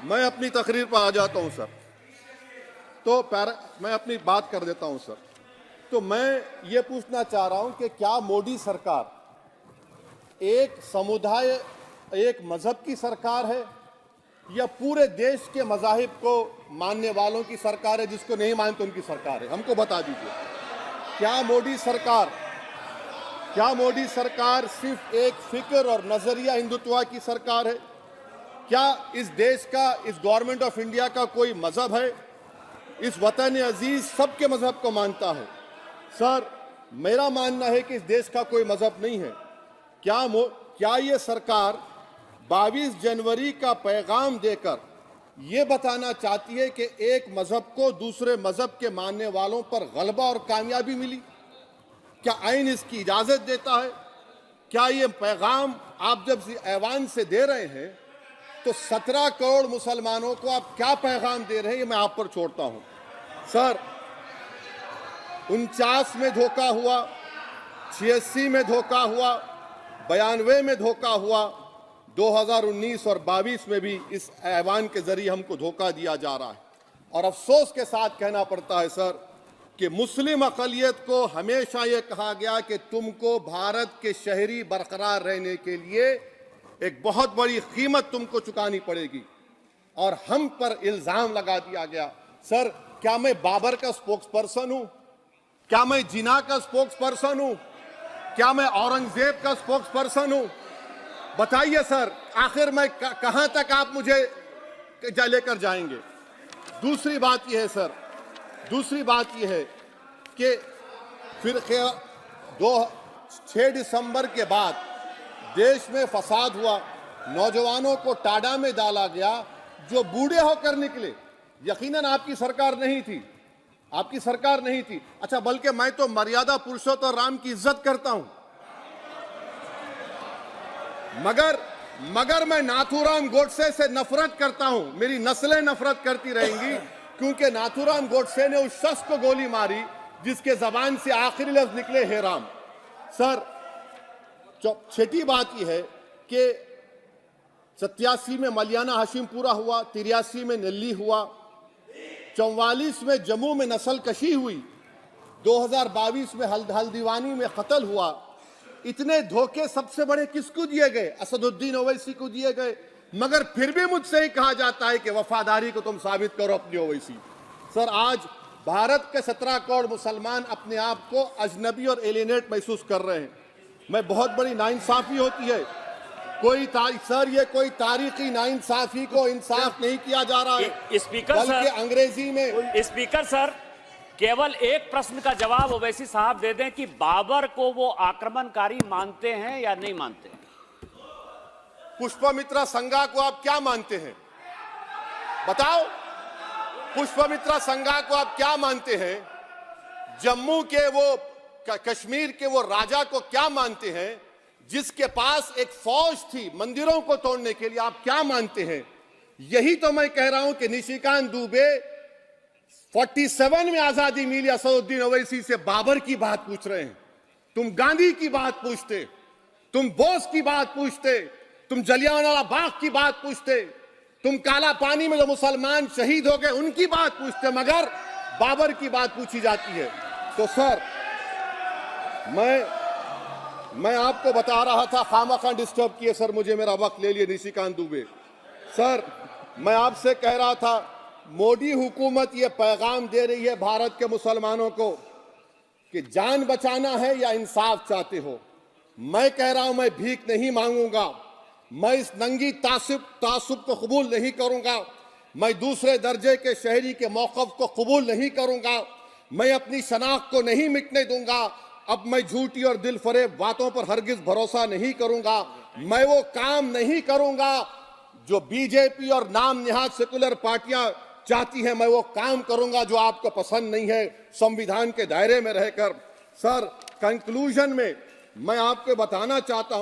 मैं अपनी तकरीर पर आ जाता हूं सर। तो मैं अपनी बात कर देता हूं सर। तो मैं ये पूछना चाह रहा हूं कि क्या मोदी सरकार एक समुदाय, एक मजहब की सरकार है या पूरे देश के मजाहिब को मानने वालों की सरकार है? जिसको नहीं मानते उनकी सरकार है? हमको बता दीजिए। क्या मोदी सरकार सिर्फ एक फिक्र और नजरिया हिंदुत्व की सरकार है? क्या इस देश का, इस गवर्नमेंट ऑफ इंडिया का कोई मजहब है? इस वतन अजीज सबके मजहब को मानता है सर। मेरा मानना है कि इस देश का कोई मजहब नहीं है। क्या ये सरकार 22 जनवरी का पैगाम देकर ये बताना चाहती है कि एक मजहब को दूसरे मजहब के मानने वालों पर गलबा और कामयाबी मिली? क्या आइन इसकी इजाजत देता है? क्या ये पैगाम आप जब ऐवान से दे रहे हैं तो 17 करोड़ मुसलमानों को आप क्या पैगाम दे रहे हैं? ये मैं आप पर छोड़ता हूं सर। 49 में धोखा हुआ, 86 में धोखा हुआ, 92 में धोखा हुआ, 2019 और 22 में भी इस ऐवान के जरिए हमको धोखा दिया जा रहा है। और अफसोस के साथ कहना पड़ता है सर कि मुस्लिम अक़लियत को हमेशा यह कहा गया कि तुमको भारत के शहरी बरकरार रहने के लिए एक बहुत बड़ी कीमत तुमको चुकानी पड़ेगी, और हम पर इल्जाम लगा दिया गया। सर, क्या मैं बाबर का स्पोक्स पर्सन हूं? क्या मैं जिना का स्पोक्स पर्सन हूं? क्या मैं औरंगजेब का स्पोक्स पर्सन हूं? बताइए सर, आखिर मैं कहां तक आप मुझे लेकर जाएंगे? दूसरी बात यह है सर, दूसरी बात यह है कि फिर 6 दिसंबर के बाद देश में फसाद हुआ, नौजवानों को टाडा में डाला गया जो बूढ़े होकर निकले। यकीनन आपकी सरकार नहीं थी, आपकी सरकार नहीं थी। अच्छा, बल्कि मैं तो मर्यादा पुरुषोत्तम राम की इज्जत करता हूं, मगर मैं नाथूराम गोडसे से नफरत करता हूं। मेरी नस्लें नफरत करती रहेंगी क्योंकि नाथूराम गोडसे ने उस शख्स को गोली मारी जिसके जबान से आखिरी लफ्ज निकले हे राम। सर, छठी बात यह है कि 87 में मलियाना हाशिम पूरा हुआ, 83 में नल्ली हुआ, 44 में जम्मू में नस्ल कशी हुई, 2022 में हल्दीवानी में कत्ल हुआ। इतने धोखे सबसे बड़े किसको दिए गए? असदुद्दीन ओवैसी को दिए गए। मगर फिर भी मुझसे ही कहा जाता है कि वफादारी को तुम साबित करो अपनी ओवैसी। सर, आज भारत के 17 करोड़ मुसलमान अपने आप को अजनबी और एलिनेट महसूस कर रहे हैं। मैं बहुत बड़ी नाइंसाफी होती है सर, ये कोई तारीखी नाइंसाफी को इंसाफ नहीं किया जा रहा है। स्पीकर बल्कि सर, अंग्रेजी में स्पीकर सर, केवल एक प्रश्न का जवाब ओवैसी साहब दे दें कि बाबर को वो आक्रमणकारी मानते हैं या नहीं मानते? पुष्पमित्रा संघा को आप क्या मानते हैं? बताओ, पुष्पमित्रा संघा को आप क्या मानते हैं? जम्मू के वो, कश्मीर के वो राजा को क्या मानते हैं जिसके पास एक फौज थी मंदिरों को तोड़ने के लिए? आप क्या मानते हैं? यही तो मैं कह रहा हूं कि निशिकांत दुबे 47 में आजादी मिली, असदुद्दीन ओवैसी से बाबर की बात पूछ रहे हैं। तुम गांधी की बात पूछते, तुम बोस की बात पूछते, तुम जलियांवाला बाग की बात पूछते, तुम काला पानी में जो मुसलमान शहीद हो गए उनकी बात पूछते, मगर बाबर की बात पूछी जाती है। तो सर, मैं आपको बता रहा था, खामखा डिस्टर्ब किए सर, मुझे मेरा वक्त ले लिए निशिकांत दुबे। सर, मैं आपसे कह रहा था, मोदी हुकूमत ये पैगाम दे रही है भारत के मुसलमानों को कि जान बचाना है या इंसाफ चाहते हो। मैं कह रहा हूं, मैं भीख नहीं मांगूंगा, मैं इस नंगी तासुब को कबूल नहीं करूंगा, मैं दूसरे दर्जे के शहरी के मौक़िफ़ को कबूल नहीं करूंगा, मैं अपनी शनाख्त को नहीं मिटने दूंगा। अब मैं झूठी और दिल फरेब बातों पर हरगिज भरोसा नहीं करूंगा। मैं वो काम नहीं करूंगा जो बीजेपी और नाम निहाद सेकुलर पार्टियां चाहती हैं। मैं वो काम करूंगा जो आपको पसंद नहीं है, संविधान के दायरे में रहकर। सर, कंक्लूजन में मैं आपको बताना चाहता हूं